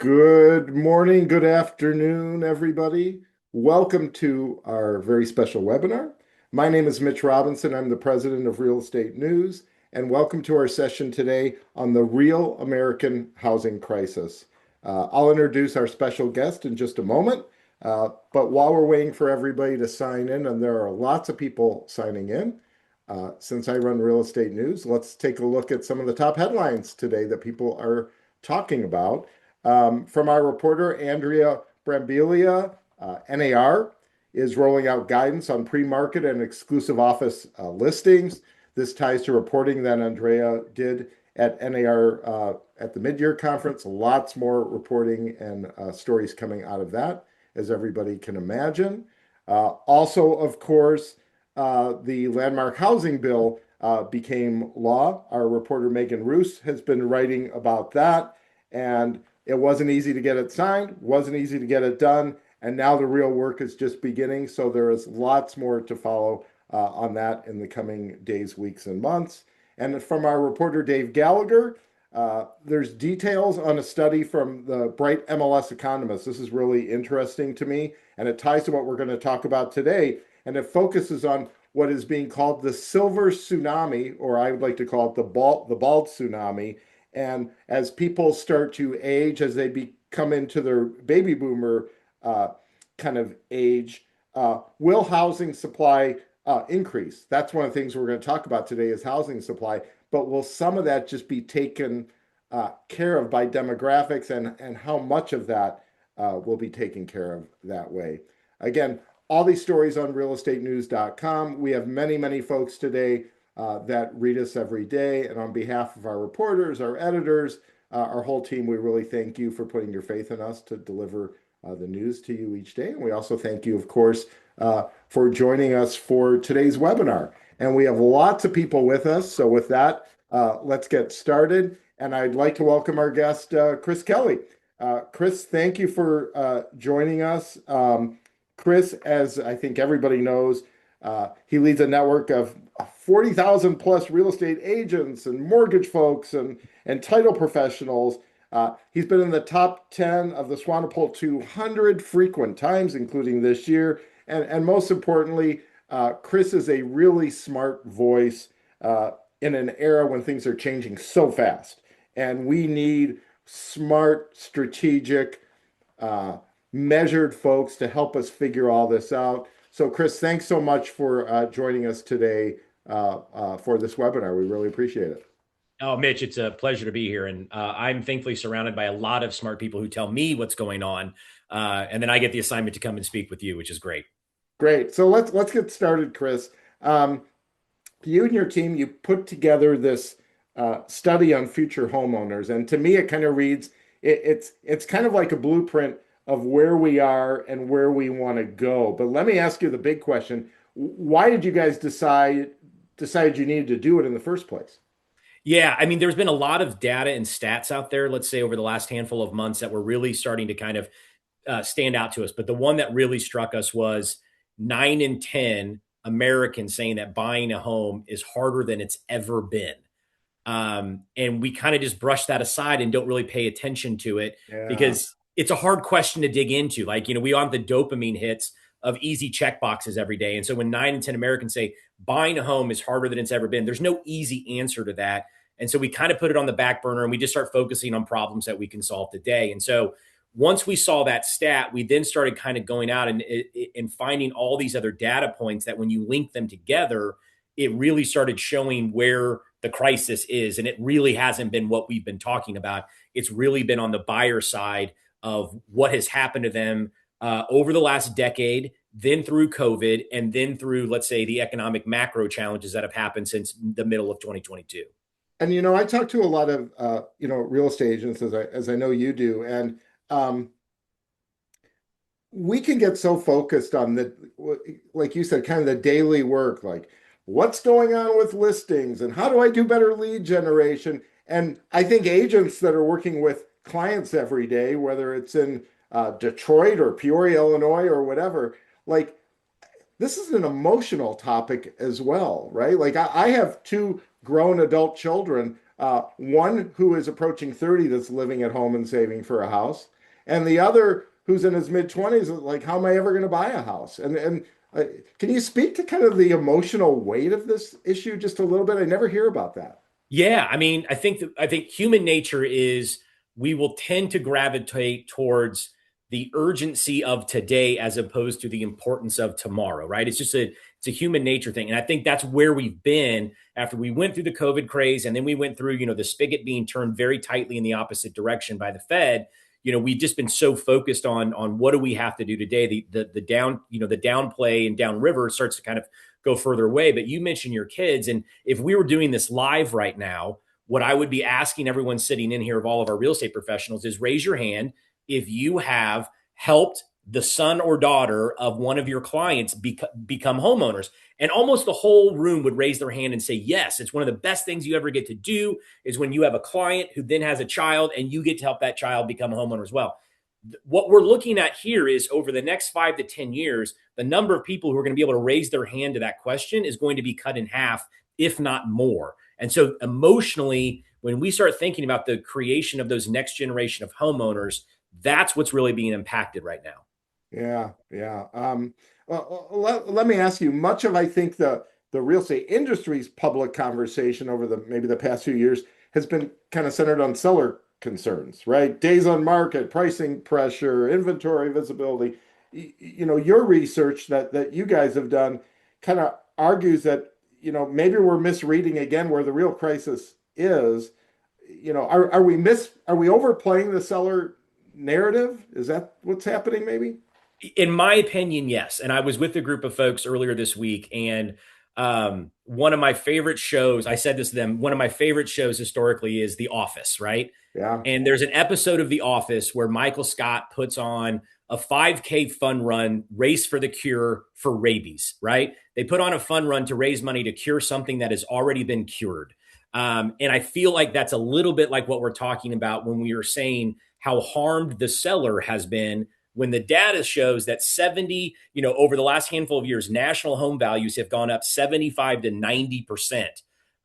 Good morning, good afternoon, everybody. Welcome to our very special webinar. My name is Mitch Robinson. I'm the president of Real Estate News, and welcome to our session today on the real American housing crisis. I'll introduce our special guest in just a moment, but while we're waiting for everybody to sign in, and there are lots of people signing in, since I run Real Estate News, let's take a look at some of the top headlines today that people are talking about. From our reporter, Andrea Brambilia, NAR is rolling out guidance on pre-market and exclusive office listings. This ties to reporting that Andrea did at NAR at the mid-year conference. Lots more reporting and stories coming out of that, as everybody can imagine. Also, of course, the landmark housing bill became law. Our reporter Megan Roos has been writing about that, and it wasn't easy to get it signed, wasn't easy to get it done, and now the real work is just beginning. So there is lots more to follow on that in the coming days, weeks, and months. And from our reporter Dave Gallagher, there's details on a study from the Bright MLS economists. This is really interesting to me, and it ties to what we're going to talk about today. And it focuses on what is being called the silver tsunami, or I would like to call it the bald tsunami. And as people start to age, as they come into their baby boomer kind of age, will housing supply increase? That's one of the things we're going to talk about today is housing supply. But will some of that just be taken care of by demographics, and how much of that will be taken care of that way? Again, all these stories on realestatenews.com. We have many, many folks today that read us every day. And on behalf of our reporters, our editors, our whole team, we really thank you for putting your faith in us to deliver the news to you each day. And we also thank you, of course, for joining us for today's webinar. And we have lots of people with us. So with that, let's get started. And I'd like to welcome our guest, Chris Kelly. Chris, thank you for joining us. Chris, as I think everybody knows, he leads a network of 40,000 plus real estate agents and mortgage folks and title professionals. He's been in the top 10 of the Swanepoel 200 frequent times, including this year. And most importantly, Chris is a really smart voice in an era when things are changing so fast. And we need smart, strategic, measured folks to help us figure all this out. So, Chris, thanks so much for joining us today for this webinar. We really appreciate it. Oh, Mitch, it's a pleasure to be here. And I'm thankfully surrounded by a lot of smart people who tell me what's going on. And then I get the assignment to come and speak with you, which is great. Great. So let's get started, Chris. You and your team, you put together this study on future homeowners. And to me, it kind of reads, it's kind of like a blueprint of where we are and where we want to go. But let me ask you the big question. Why did you guys decide you needed to do it in the first place? Yeah, I mean, there's been a lot of data and stats out there, let's say over the last handful of months that were really starting to kind of stand out to us. But the one that really struck us was 9 in 10 Americans saying that buying a home is harder than it's ever been. And we kind of just brush that aside and don't really pay attention to it Yeah. because it's a hard question to dig into. Like, we want the dopamine hits of easy check boxes every day. And so when 9 in 10 Americans say buying a home is harder than it's ever been, there's no easy answer to that. And so we kind of put it on the back burner and we just start focusing on problems that we can solve today. And so once we saw that stat, we then started kind of going out and finding all these other data points that when you link them together, it really started showing where the crisis is. And it really hasn't been what we've been talking about. It's really been on the buyer side of what has happened to them over the last decade, then through COVID, and then through, let's say, the economic macro challenges that have happened since the middle of 2022. And I talk to a lot of real estate agents as I know you do, and um, we can get so focused on the, like you said, kind of the daily work, like what's going on with listings and how do I do better lead generation. And I think agents that are working with clients every day, whether it's in Detroit or Peoria, Illinois, or whatever, like this is an emotional topic as well, right? Like I have two grown adult children. One who is approaching 30 that's living at home and saving for a house, and the other who's in his mid 20s, like, how am I ever going to buy a house? And can you speak to kind of the emotional weight of this issue just a little bit? I never hear about that. Yeah, I mean, I think human nature is we will tend to gravitate towards the urgency of today as opposed to the importance of tomorrow, right? It's a human nature thing. And I think that's where we've been after we went through the COVID craze and then we went through, the spigot being turned very tightly in the opposite direction by the Fed. We've just been so focused on what do we have to do today. The down, the downplay and downriver starts to kind of go further away. But you mentioned your kids, and if we were doing this live right now, what I would be asking everyone sitting in here of all of our real estate professionals is raise your hand if you have helped the son or daughter of one of your clients become homeowners. And almost the whole room would raise their hand and say, yes, it's one of the best things you ever get to do is when you have a client who then has a child and you get to help that child become a homeowner as well. What we're looking at here is over the next 5 to 10 years, the number of people who are going to be able to raise their hand to that question is going to be cut in half, if not more. And so emotionally, when we start thinking about the creation of those next generation of homeowners, that's what's really being impacted right now. Yeah, yeah. Well, let me ask you, much of, I think, the real estate industry's public conversation over maybe the past few years has been kind of centered on seller concerns, right? Days on market, pricing pressure, inventory visibility. Your research that you guys have done kind of argues that, maybe we're misreading again where the real crisis is. Are we overplaying the seller narrative? Is that what's happening maybe? In my opinion, yes. And I was with a group of folks earlier this week, and one of my favorite shows, I said this to them, one of my favorite shows historically is The Office, right? Yeah. And there's an episode of The Office where Michael Scott puts on a 5K fun run race for the cure for rabies, right? They put on a fun run to raise money to cure something that has already been cured. And I feel like that's a little bit like what we're talking about when we were saying how harmed the seller has been when the data shows that over the last handful of years, national home values have gone up 75 to 90%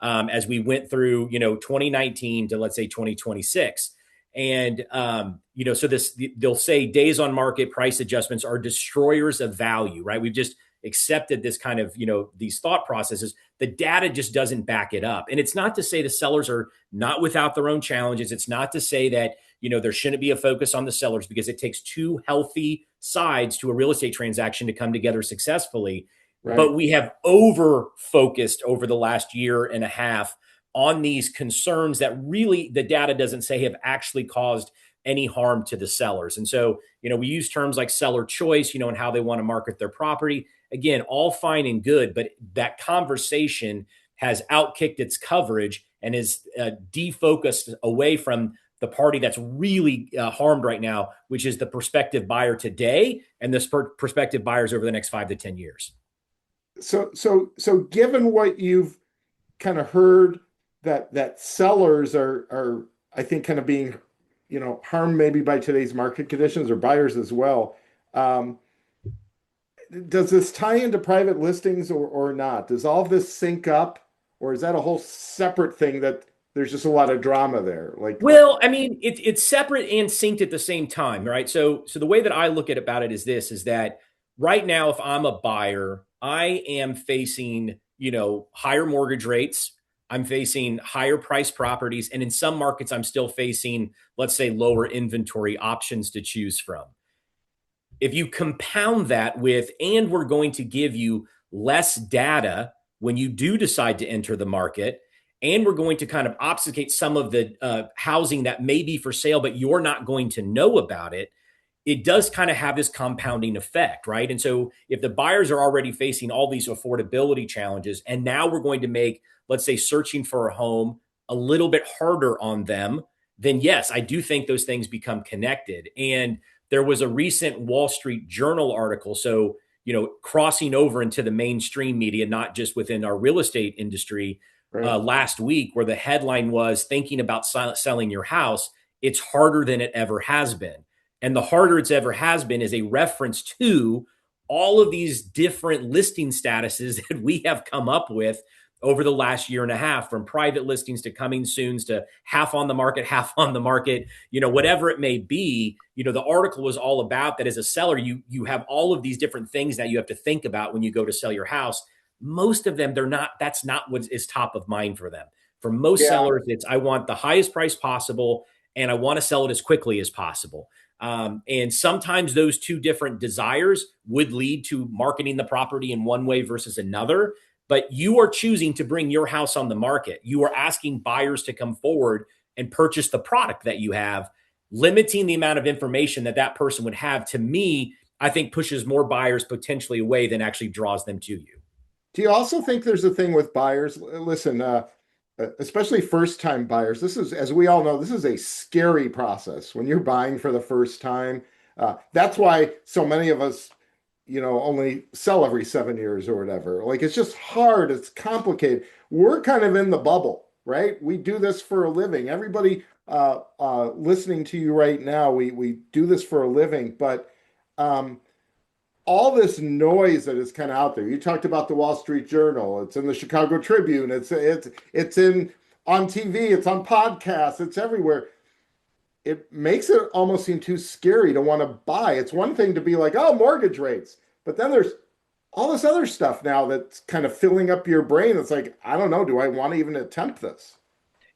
as we went through, 2019 to, let's say, 2026. And, so they'll say days on market price adjustments are destroyers of value, right? We've just accepted this kind of, these thought processes. The data just doesn't back it up. And it's not to say the sellers are not without their own challenges. It's not to say that, there shouldn't be a focus on the sellers, because it takes two healthy sides to a real estate transaction to come together successfully. Right. But we have over focused over the last year and a half on these concerns that really the data doesn't say have actually caused any harm to the sellers. And so, we use terms like seller choice, and how they want to market their property. Again, all fine and good, but that conversation has outkicked its coverage and is defocused away from the party that's really harmed right now, which is the prospective buyer today and the prospective buyers over the next 5 to 10 years. So given what you've kind of heard, that sellers are I think kind of being, harmed maybe by today's market conditions, or buyers as well. Does this tie into private listings or not? Does all of this sync up, or is that a whole separate thing that there's just a lot of drama there? Like, Well, I mean, it's separate and synced at the same time, right? So the way that I look at about it is that right now, if I'm a buyer, I am facing, higher mortgage rates. I'm facing higher price properties. And in some markets, I'm still facing, let's say, lower inventory options to choose from. If you compound that with, and we're going to give you less data when you do decide to enter the market, and we're going to kind of obfuscate some of the housing that may be for sale, but you're not going to know about it, it does kind of have this compounding effect, right? And so if the buyers are already facing all these affordability challenges, and now we're going to make, let's say, searching for a home a little bit harder on them, then yes, I do think those things become connected. And there was a recent Wall Street Journal article. So, crossing over into the mainstream media, not just within our real estate industry, right. last week, where the headline was thinking about selling your house, it's harder than it ever has been. And the harder it's ever has been is a reference to all of these different listing statuses that we have come up with over the last year and a half, from private listings to coming soons to half on the market, half on the market, whatever it may be. The article was all about that. As a seller, you have all of these different things that you have to think about when you go to sell your house. Most of them, that's not what is top of mind for them. For most Yeah. sellers, it's I want the highest price possible and I want to sell it as quickly as possible. And sometimes those two different desires would lead to marketing the property in one way versus another. But you are choosing to bring your house on the market. You are asking buyers to come forward and purchase the product that you have. Limiting the amount of information that person would have, to me, I think pushes more buyers potentially away than actually draws them to you. Do you also think there's a thing with buyers? Listen, especially first-time buyers. This is, as we all know, this is a scary process when you're buying for the first time. That's why so many of us, only sell every 7 years or whatever. Like it's just hard. It's complicated. We're kind of in the bubble, right? We do this for a living. Everybody listening to you right now, we do this for a living, but all this noise that is kind of out there. You talked about the Wall Street Journal. It's in the Chicago Tribune. It's in on TV. It's on podcasts. It's everywhere. It makes it almost seem too scary to want to buy. It's one thing to be like, oh, mortgage rates, but then there's all this other stuff now that's kind of filling up your brain. It's like, I don't know, do I want to even attempt this?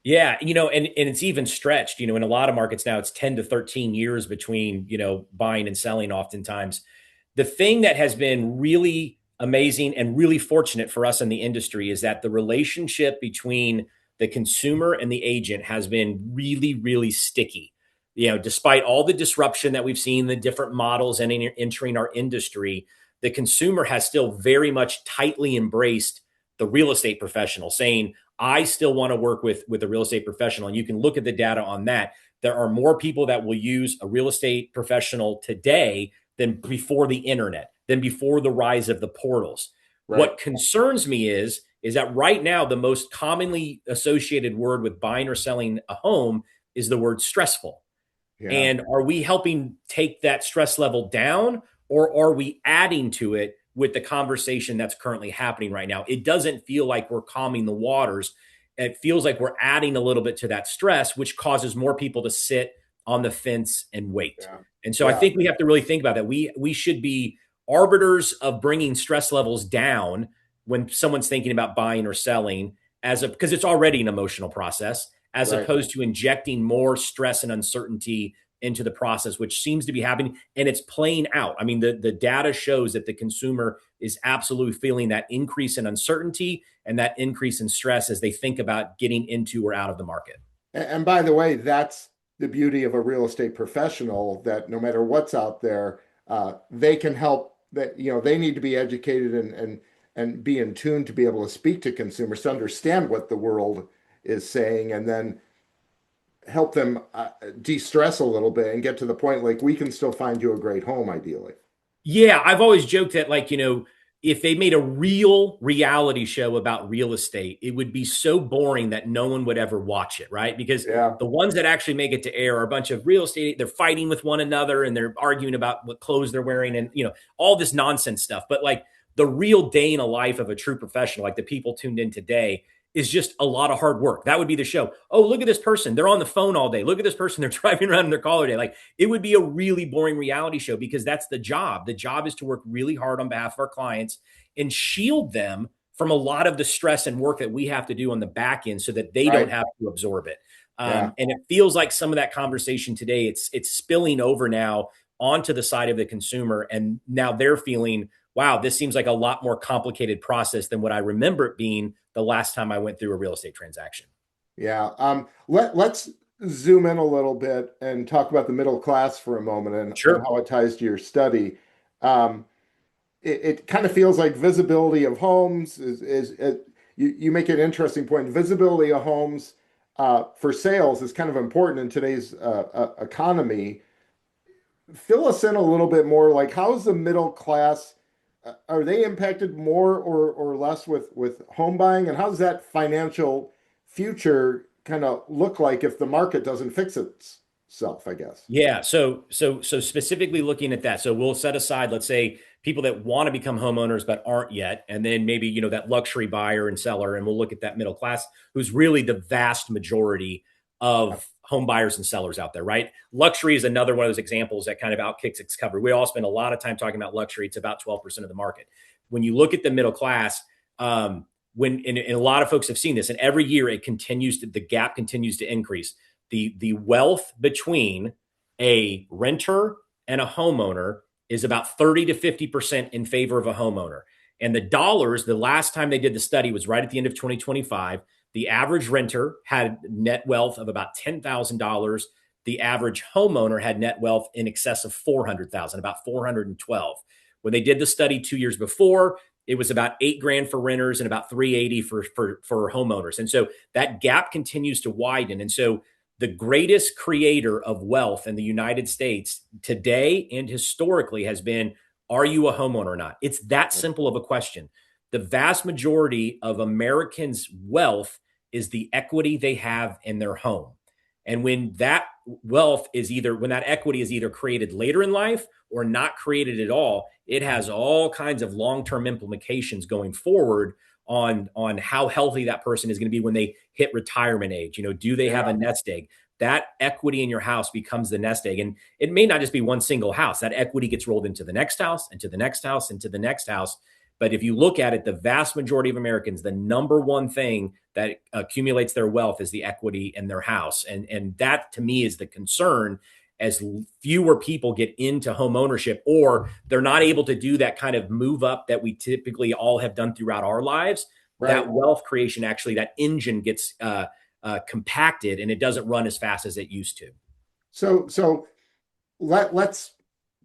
Yeah, and it's even stretched, in a lot of markets now, it's 10 to 13 years between, buying and selling oftentimes. The thing that has been really amazing and really fortunate for us in the industry is that the relationship between the consumer and the agent has been really, really sticky. Despite all the disruption that we've seen, the different models and entering our industry, the consumer has still very much tightly embraced the real estate professional, saying, I still want to work with a real estate professional. And you can look at the data on that. There are more people that will use a real estate professional today than before the internet, than before the rise of the portals. Right. What concerns me is that right now, the most commonly associated word with buying or selling a home is the word stressful. Yeah. And are we helping take that stress level down, or are we adding to it with the conversation that's currently happening right now? It doesn't feel like we're calming the waters. It feels like we're adding a little bit to that stress, which causes more people to sit on the fence and wait. Yeah. And so I Yeah. think we have to really think about that. We should be arbiters of bringing stress levels down when someone's thinking about buying or selling, because it's already an emotional process, as Right. opposed to injecting more stress and uncertainty into the process, which seems to be happening, and it's playing out. I mean, the data shows that the consumer is absolutely feeling that increase in uncertainty and that increase in stress as they think about getting into or out of the market. And by the way, that's the beauty of a real estate professional, that no matter what's out there, they can help. That they need to be educated and be in tune to be able to speak to consumers to understand what the world is saying, and then help them de-stress a little bit and get to the point like we can still find you a great home, ideally. Yeah, I've always joked that, like, if they made a real reality show about real estate, it would be so boring that no one would ever watch it, right? Because Yeah. the ones that actually make it to air are a bunch of real estate. They're fighting with one another and they're arguing about what clothes they're wearing and, all this nonsense stuff. But like the real day in a life of a true professional, like the people tuned in today, is just a lot of hard work. That would be the show. Oh, look at this person. They're on the phone all day. Look at this person. They're driving around in their car all day. Like, it would be a really boring reality show, because that's the job. The job is to work really hard on behalf of our clients and shield them from a lot of the stress and work that we have to do on the back end so that they don't Right. have to absorb it. Yeah. And it feels like some of that conversation today, it's spilling over now onto the side of the consumer. And now they're feeling, wow, this seems like a lot more complicated process than what I remember it being the last time I went through a real estate transaction. Yeah. Let's zoom in a little bit and talk about the middle class for a moment, and Sure. how it ties to your study. Um, it kind of feels like visibility of homes you make an interesting point. Visibility of homes for sales is kind of important in today's economy. Fill us in a little bit more. Like, how is the middle class? Are they impacted more or less with home buying, and how does that financial future kind of look like if the market doesn't fix self, I guess. Yeah. So specifically looking at that. So we'll set aside, let's say, people that want to become homeowners but aren't yet, and then maybe, that luxury buyer and seller, and we'll look at that middle class, who's really the vast majority of home buyers and sellers out there, right? Luxury is another one of those examples that kind of outkicks its cover. We all spend a lot of time talking about luxury. It's about 12% of the market. When you look at the middle class, and a lot of folks have seen this, and every year the gap continues to increase. The wealth between a renter and a homeowner is about 30 to 50% in favor of a homeowner. And the dollars, the last time they did the study was right at the end of 2025. The average renter had net wealth of about $10,000. The average homeowner had net wealth in excess of 400,000, about 412. When they did the study 2 years before, it was about $8,000 for renters and about 380 for homeowners. And so that gap continues to widen. And so the greatest creator of wealth in the United States today and historically has been, are you a homeowner or not? It's that simple of a question. The vast majority of Americans' wealth is the equity they have in their home. And when that equity is either created later in life or not created at all, it has all kinds of long-term implications going forward on how healthy that person is going to be when they hit retirement age. Do they have a nest egg? That equity in your house becomes the nest egg. And it may not just be one single house. That equity gets rolled into the next house, into the next house, into the next house. But if you look at it, the vast majority of Americans, the number one thing that accumulates their wealth is the equity in their house. And that, to me, is the concern. As fewer people get into home ownership, or they're not able to do that kind of move up that we typically all have done throughout our lives, that wealth creation, actually, that engine gets compacted, and it doesn't run as fast as it used to. So let's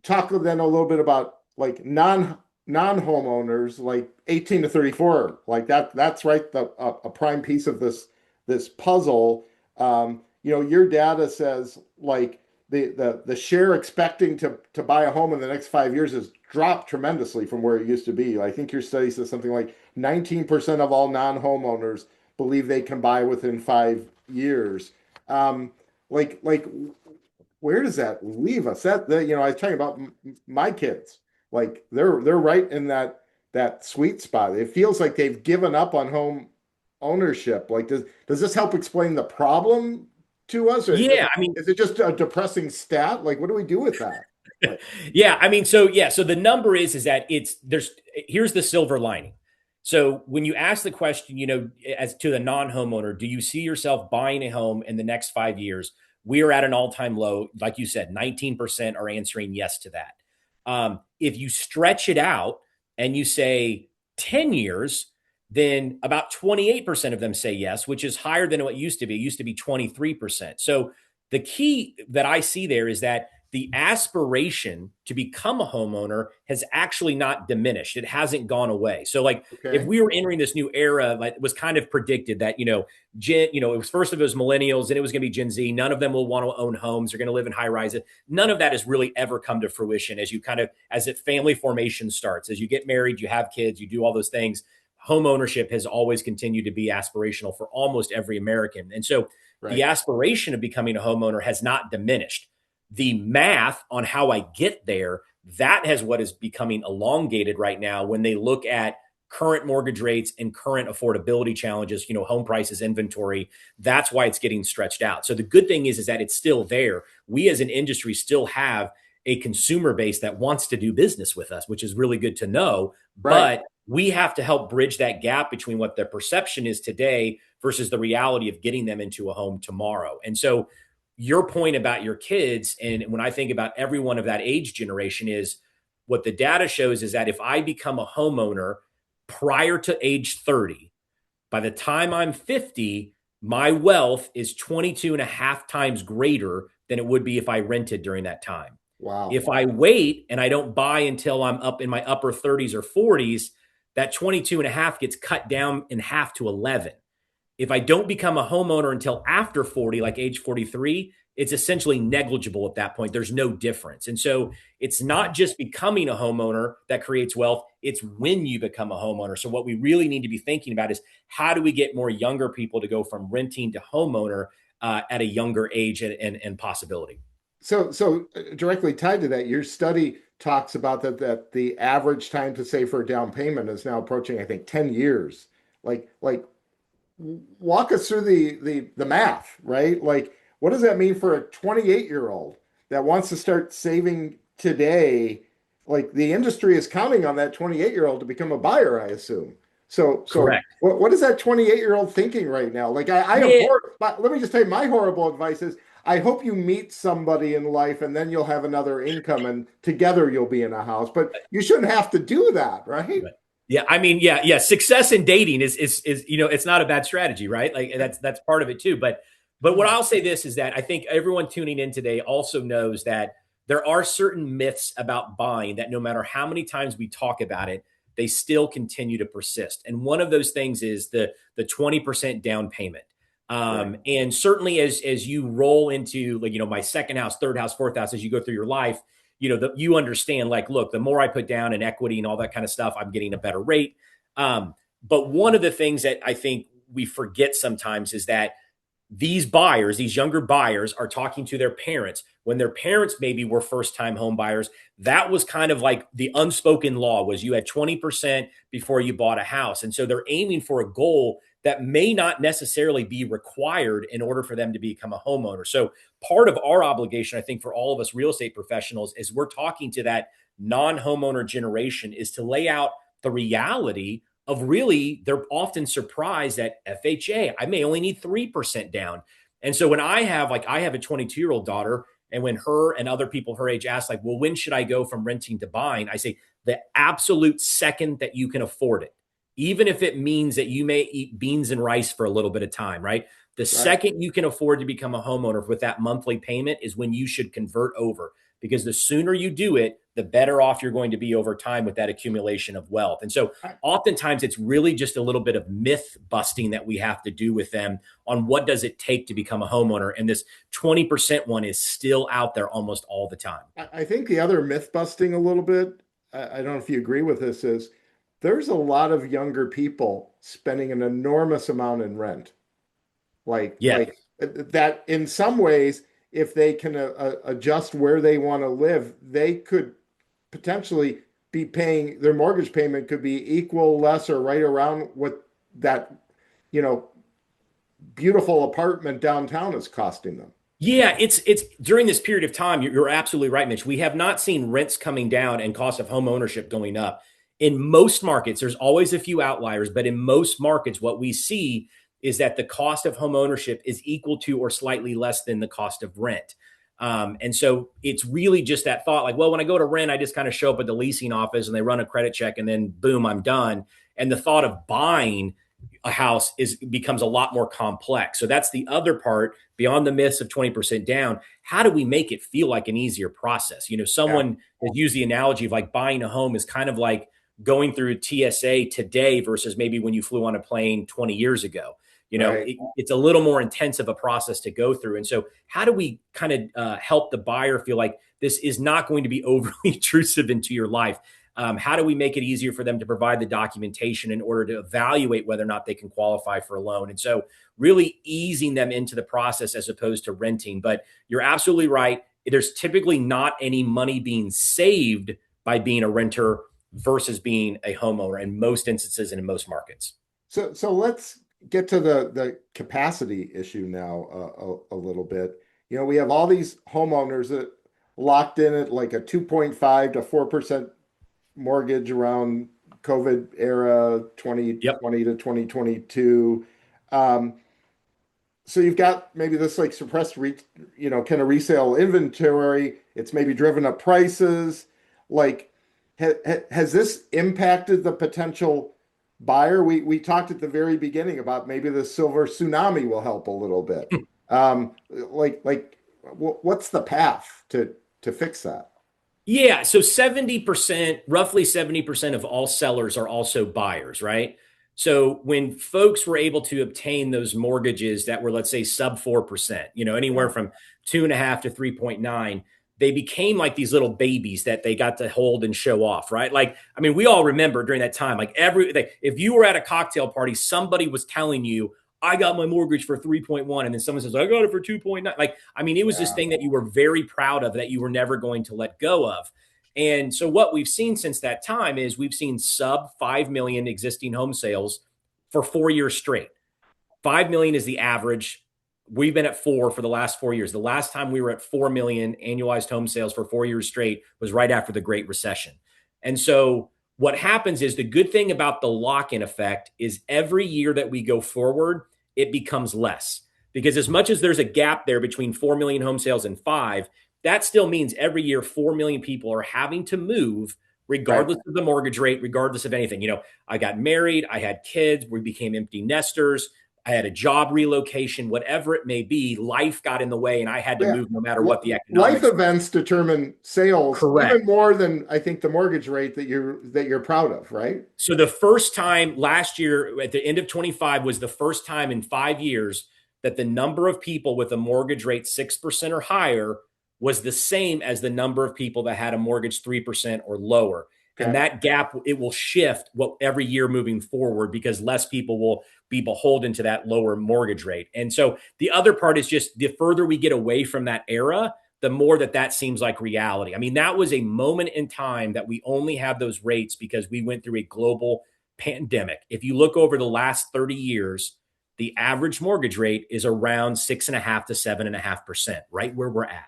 talk then a little bit about like non-homeowners, like 18 to 34, like that's right, a prime piece of this puzzle. Your data says like the share expecting to buy a home in the next 5 years has dropped tremendously from where it used to be. I think your study says something like 19% of all non-homeowners believe they can buy within 5 years. Like where does that leave us? I was talking about my kids. Like they're right in that sweet spot. It feels like they've given up on home ownership. Like does this help explain the problem to us? Or Yeah, is it just a depressing stat? Like what do we do with that? Like, so the number is that here's the silver lining. So when you ask the question, as to the non-homeowner, do you see yourself buying a home in the next 5 years? We are at an all-time low. Like you said, 19% are answering yes to that. If you stretch it out and you say 10 years, then about 28% of them say yes, which is higher than what it used to be. It used to be 23%. So the key that I see there is that the aspiration to become a homeowner has actually not diminished. It hasn't gone away. So if we were entering this new era, like it was kind of predicted that, it was first of those millennials and it was going to be Gen Z. None of them will want to own homes. They're going to live in high rises. None of that has really ever come to fruition as family formation starts, as you get married, you have kids, you do all those things. Home ownership has always continued to be aspirational for almost every American. And so the aspiration of becoming a homeowner has not diminished. The math on how I get there, that has what is becoming elongated right now when they look at current mortgage rates and current affordability challenges, home prices, inventory. That's why it's getting stretched out. So the good thing is that it's still there. We as an industry still have a consumer base that wants to do business with us, which is really good to know. But we have to help bridge that gap between what their perception is today versus the reality of getting them into a home tomorrow. And so your point about your kids, and when I think about everyone of that age generation, is what the data shows is that if I become a homeowner prior to age 30, by the time I'm 50, my wealth is 22 and a half times greater than it would be if I rented during that time. wow. If I wait and I don't buy until I'm up in my upper 30s or 40s, that 22 and a half gets cut down in half to 11. If I don't become a homeowner until after 40, like age 43, it's essentially negligible at that point. There's no difference. And so it's not just becoming a homeowner that creates wealth, it's when you become a homeowner. So what we really need to be thinking about is how do we get more younger people to go from renting to homeowner? at a younger age and possibility. So directly tied to that, your study talks about that the average time to save for a down payment is now approaching, I think, 10 years. Like walk us through the math, right? Like what does that mean for a 28-year-old that wants to start saving today? Like the industry is counting on that 28-year-old to become a buyer, I assume. So Correct. what is that 28-year-old thinking right now? Like I have Yeah. let me just tell you my horrible advice is I hope you meet somebody in life and then you'll have another income and together you'll be in a house. But you shouldn't have to do that, right? Right. Yeah, I mean, yeah. Success in dating is it's not a bad strategy, right? Like that's part of it too. But what I'll say this is that I think everyone tuning in today also knows that there are certain myths about buying that no matter how many times we talk about it, they still continue to persist. And one of those things is the 20% down payment. Right. And certainly as you roll into like my second house, third house, fourth house, as you go through your life, you understand like, look, the more I put down in equity and all that kind of stuff, I'm getting a better rate. But one of the things that I think we forget sometimes is that these buyers, these younger buyers, are talking to their parents when their parents maybe were first time home buyers. That was kind of like the unspoken law was you had 20% before you bought a house. And so they're aiming for a goal that may not necessarily be required in order for them to become a homeowner. So part of our obligation, I think, for all of us real estate professionals is we're talking to that non-homeowner generation is to lay out the reality of really, they're often surprised that FHA, I may only need 3% down. And so when I have a 22-year-old daughter, and when her and other people her age ask, like, well, when should I go from renting to buying? I say the absolute second that you can afford it, even if it means that you may eat beans and rice for a little bit of time, right? The Right. second you can afford to become a homeowner with that monthly payment is when you should convert over, because the sooner you do it, the better off you're going to be over time with that accumulation of wealth. And so oftentimes it's really just a little bit of myth busting that we have to do with them on what does it take to become a homeowner. And this 20% one is still out there almost all the time. I think the other myth busting a little bit, I don't know if you agree with this, is there's a lot of younger people spending an enormous amount in rent. Yeah. Like that in some ways, if they can adjust where they want to live, they could potentially be paying their mortgage payment could be equal, less, or right around what that, you know, beautiful apartment downtown is costing them. Yeah, it's during this period of time, you're absolutely right, Mitch. We have not seen rents coming down and cost of home ownership going up. In most markets, there's always a few outliers, but in most markets, what we see is that the cost of home ownership is equal to or slightly less than the cost of rent. And so it's really just that thought like, well, when I go to rent, I just kind of show up at the leasing office and they run a credit check and then boom, I'm done. And the thought of buying a house becomes a lot more complex. So that's the other part beyond the myths of 20% down. How do we make it feel like an easier process? Yeah. Someone has used the analogy of like buying a home is kind of like going through TSA today versus maybe when you flew on a plane 20 years ago. Right. It's a little more intense of a process to go through. And so how do we kind of help the buyer feel like this is not going to be overly intrusive into your life? How do we make it easier for them to provide the documentation in order to evaluate whether or not they can qualify for a loan? And so really easing them into the process as opposed to renting. But you're absolutely right. There's typically not any money being saved by being a renter versus being a homeowner in most instances and in most markets. So let's get to the capacity issue now a little bit. You know, we have all these homeowners that locked in at like a 2.5 to 4% mortgage around COVID era Yep. 2020 to 2022. Um, so you've got maybe this like suppressed, kind of resale inventory. It's maybe driven up prices. Like, has this impacted the potential buyer? We talked at the very beginning about maybe the silver tsunami will help a little bit. What's the path to fix that? Yeah. So 70%, roughly 70% of all sellers are also buyers, right? So when folks were able to obtain those mortgages that were, let's say, sub 4%, anywhere Yeah, from 2.5 to 3.9, they became like these little babies that they got to hold and show off, right? Like, I mean, we all remember during that time, like if you were at a cocktail party, somebody was telling you, I got my mortgage for 3.1. And then someone says, I got it for 2.9. Like, I mean, it was this Yeah. thing that you were very proud of that you were never going to let go of. And so what we've seen since that time is we've seen sub 5 million existing home sales for 4 years straight. 5 million is the average. We've been at four for the last 4 years. The last time we were at 4 million annualized home sales for 4 years straight was right after the Great Recession. And so what happens is the good thing about the lock-in effect is every year that we go forward, it becomes less. Because as much as there's a gap there between 4 million home sales and five, that still means every year 4 million people are having to move Right. regardless of the mortgage rate, regardless of anything. I got married, I had kids, we became empty nesters, I had a job relocation, whatever it may be, life got in the way and I had to Yeah. move no matter what the Life economics were. events determine sales Correct. even more than I think the mortgage rate that you're proud of, right? So the first time last year at the end of 25 was the first time in 5 years that the number of people with a mortgage rate 6% or higher was the same as the number of people that had a mortgage 3% or lower. And Okay. that gap, it will shift every year moving forward because less people will be beholden to that lower mortgage rate. And so the other part is just the further we get away from that era, the more that seems like reality. I mean, that was a moment in time that we only have those rates because we went through a global pandemic. If you look over the last 30 years, the average mortgage rate is around 6.5 to 7.5%, right where we're at.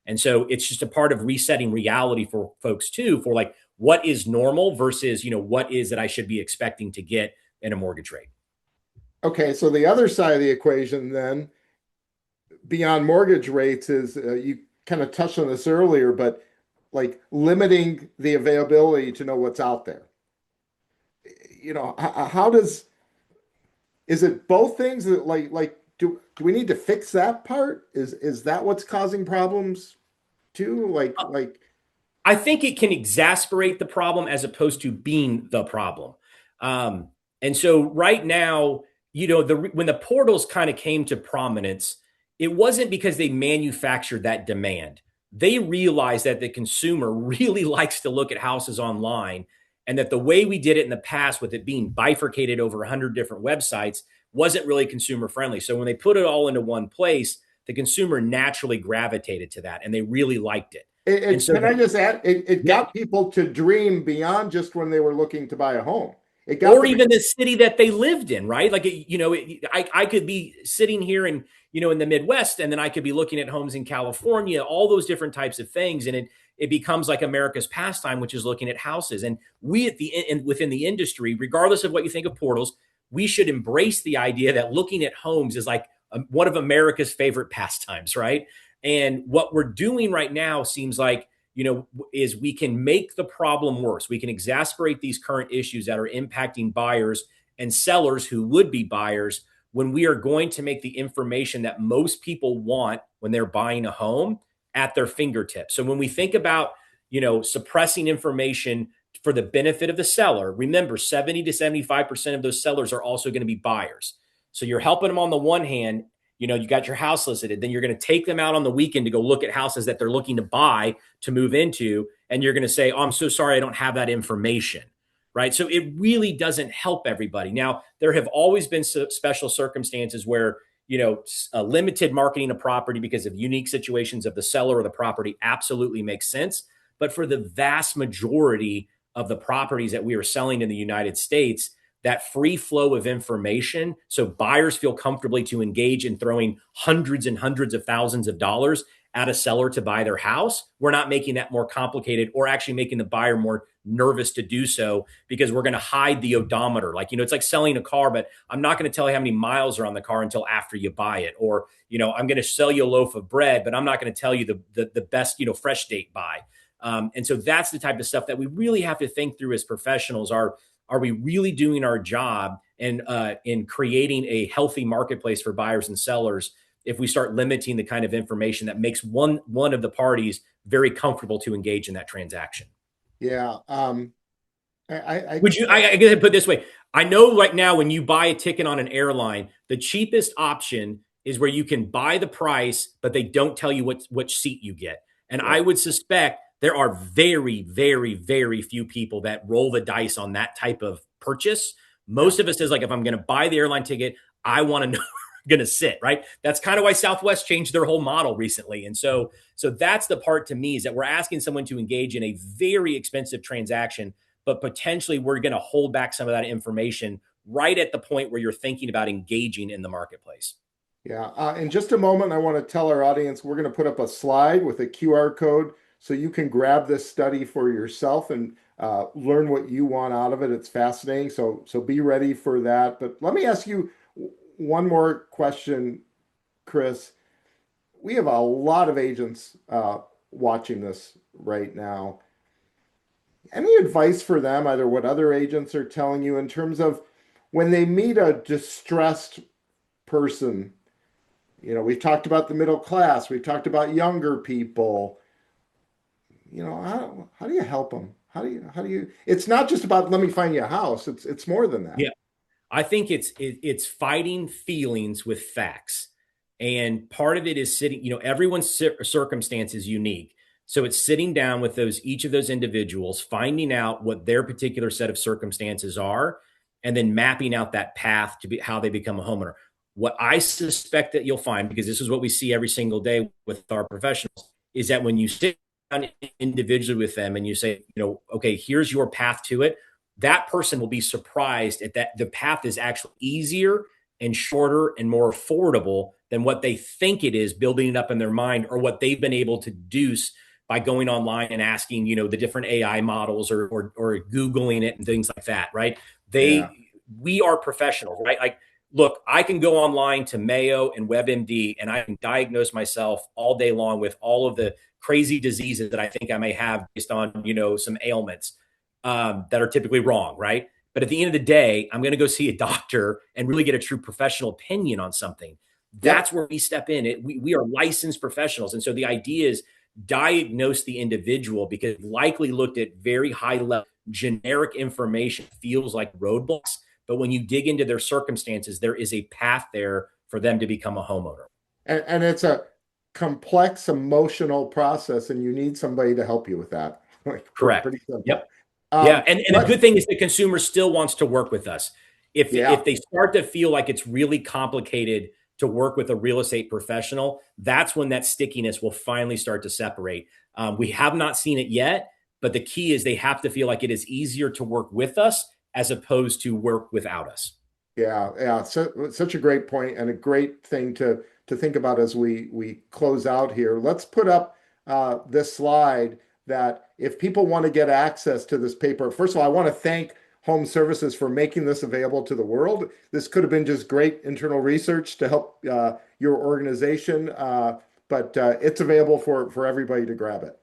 And so it's just a part of resetting reality for folks too, for like what is normal versus, what is that I should be expecting to get in a mortgage rate. Okay, so the other side of the equation then, beyond mortgage rates, is you kind of touched on this earlier, but like limiting the availability to know what's out there. How does is it both things that do we need to fix that part? Is that what's causing problems too? I think it can exasperate the problem as opposed to being the problem. And so right now, when the portals kind of came to prominence, it wasn't because they manufactured that demand. They realized that the consumer really likes to look at houses online, and that the way we did it in the past, with it being bifurcated over 100 different websites, wasn't really consumer friendly. So when they put it all into one place, the consumer naturally gravitated to that, and they really liked it. And so Can I just add, it yeah, got people to dream beyond just when they were looking to buy a home. It got or them. even the city that they lived in, right? Like, I could be sitting here in the Midwest, and then I could be looking at homes in California, all those different types of things. And it becomes like America's pastime, which is looking at houses. And we within the industry, regardless of what you think of portals, we should embrace the idea that looking at homes is like one of America's favorite pastimes, right? And what we're doing right now seems like, is we can make the problem worse. We can exasperate these current issues that are impacting buyers and sellers who would be buyers, when we are going to make the information that most people want when they're buying a home at their fingertips. So when we think about, suppressing information for the benefit of the seller, remember 70 to 75% of those sellers are also going to be buyers. So you're helping them on the one hand, you got your house listed, then you're going to take them out on the weekend to go look at houses that they're looking to buy to move into. And you're going to say, oh, I'm so sorry, I don't have that information. Right. So it really doesn't help everybody. Now, there have always been special circumstances where, a limited marketing a property because of unique situations of the seller or the property absolutely makes sense. But for the vast majority of the properties that we are selling in the United States, that free flow of information, so buyers feel comfortably to engage in throwing hundreds and hundreds of thousands of dollars at a seller to buy their house, we're not making that more complicated or actually making the buyer more nervous to do so, because we're going to hide the odometer. Like, it's like selling a car, but I'm not going to tell you how many miles are on the car until after you buy it. Or, I'm going to sell you a loaf of bread, but I'm not going to tell you the best, fresh date buy. And so that's the type of stuff that we really have to think through as professionals. Are we really doing our job in creating a healthy marketplace for buyers and sellers if we start limiting the kind of information that makes one of the parties very comfortable to engage in that transaction? Yeah. I I gotta put it this way. I know right now when you buy a ticket on an airline, the cheapest option is where you can buy the price, but they don't tell you which seat you get. And I right. would suspect there are very, very, very few people that roll the dice on that type of purchase. Yeah. Most of us is like, if I'm going to buy the airline ticket, I want to know going to sit, right? That's kind of why Southwest changed their whole model recently. And so that's the part to me, is that we're asking someone to engage in a very expensive transaction, but potentially we're going to hold back some of that information right at the point where you're thinking about engaging in the marketplace. Yeah, in just a moment, I want to tell our audience we're going to put up a slide with a QR code so you can grab this study for yourself and learn what you want out of it. It's fascinating, so be ready for that. But let me ask you one more question, Chris. We have a lot of agents watching this right now. Any advice for them, either what other agents are telling you in terms of when they meet a distressed person? You know, we've talked about the middle class, we've talked about younger people. You know, how do you help them? How do you, it's not just about let me find you a house. It's more than that. Yeah. I think it's fighting feelings with facts. And part of it is sitting, everyone's circumstance is unique. So it's sitting down with each of those individuals, finding out what their particular set of circumstances are, and then mapping out that path to be how they become a homeowner. What I suspect that you'll find, because this is what we see every single day with our professionals, is that when you sit down individually with them and you say, okay, here's your path to it, that person will be surprised at that the path is actually easier and shorter and more affordable than what they think it is, building it up in their mind, or what they've been able to deduce by going online and asking, the different AI models, or Googling it and things like that, right? Yeah. We are professionals, right? Like, look, I can go online to Mayo and WebMD and I can diagnose myself all day long with all of the crazy diseases that I think I may have based on, some ailments that are typically wrong, right? But at the end of the day, I'm going to go see a doctor and really get a true professional opinion on something. That's Yep. where we step in. We are licensed professionals. And so the idea is diagnose the individual, because likely looked at very high level generic information feels like roadblocks. But when you dig into their circumstances, there is a path there for them to become a homeowner. And it's a complex emotional process, and you need somebody to help you with that. Like Correct. pretty simple. Yep. Yeah, and the Let good thing is the consumer still wants to work with us. If Yeah. they start to feel like it's really complicated to work with a real estate professional, that's when that stickiness will finally start to separate. We have not seen it yet, but the key is they have to feel like it is easier to work with us as opposed to work without us. Yeah, yeah, so, such a great point and a great thing to think about as we close out here. Let's put up this slide that if people want to get access to this paper, first of all, I want to thank Home Services for making this available to the world. This could have been just great internal research to help your organization, but it's available for everybody to grab it.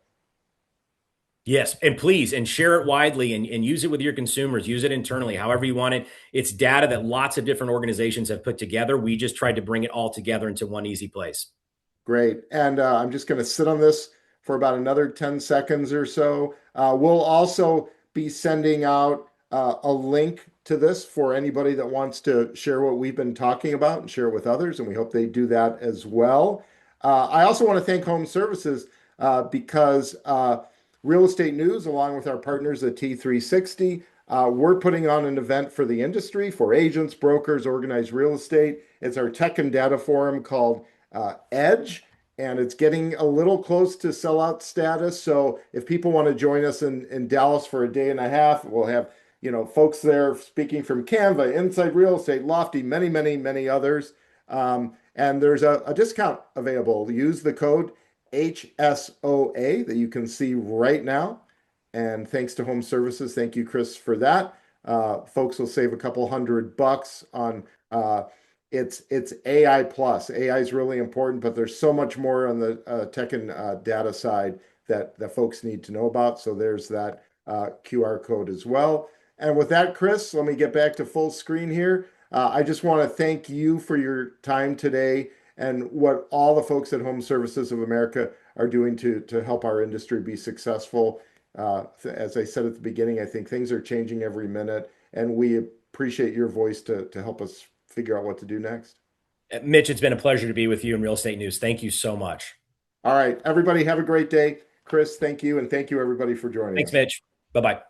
Yes, and please, and share it widely, and use it with your consumers, use it internally, however you want it. It's data that lots of different organizations have put together. We just tried to bring it all together into one easy place. Great. And I'm just going to sit on this for about another 10 seconds or so. We'll also be sending out a link to this for anybody that wants to share what we've been talking about and share it with others. And we hope they do that as well. I also want to thank Home Services because Real Estate News, along with our partners at T360, we're putting on an event for the industry, for agents, brokers, organized real estate. It's our tech and data forum called Edge, and it's getting a little close to sellout status. So if people want to join us in Dallas for a day and a half, we'll have folks there speaking from Canva, Inside Real Estate, Lofty, many, many, many others. And there's a discount available. Use the code HSOA that you can see right now. And thanks to Home Services, thank you, Chris, for that. Folks will save a couple $100 on it's AI plus. AI is really important, but there's so much more on the tech and data side that folks need to know about. So there's that QR code as well. And with that, Chris, let me get back to full screen here. I just want to thank you for your time today and what all the folks at Home Services of America are doing to help our industry be successful. As I said at the beginning, I think things are changing every minute, and we appreciate your voice to help us figure out what to do next. Mitch, it's been a pleasure to be with you in Real Estate News. Thank you so much. All right, everybody, have a great day. Chris, thank you, and thank you everybody for joining Thanks, us. Mitch. Bye bye.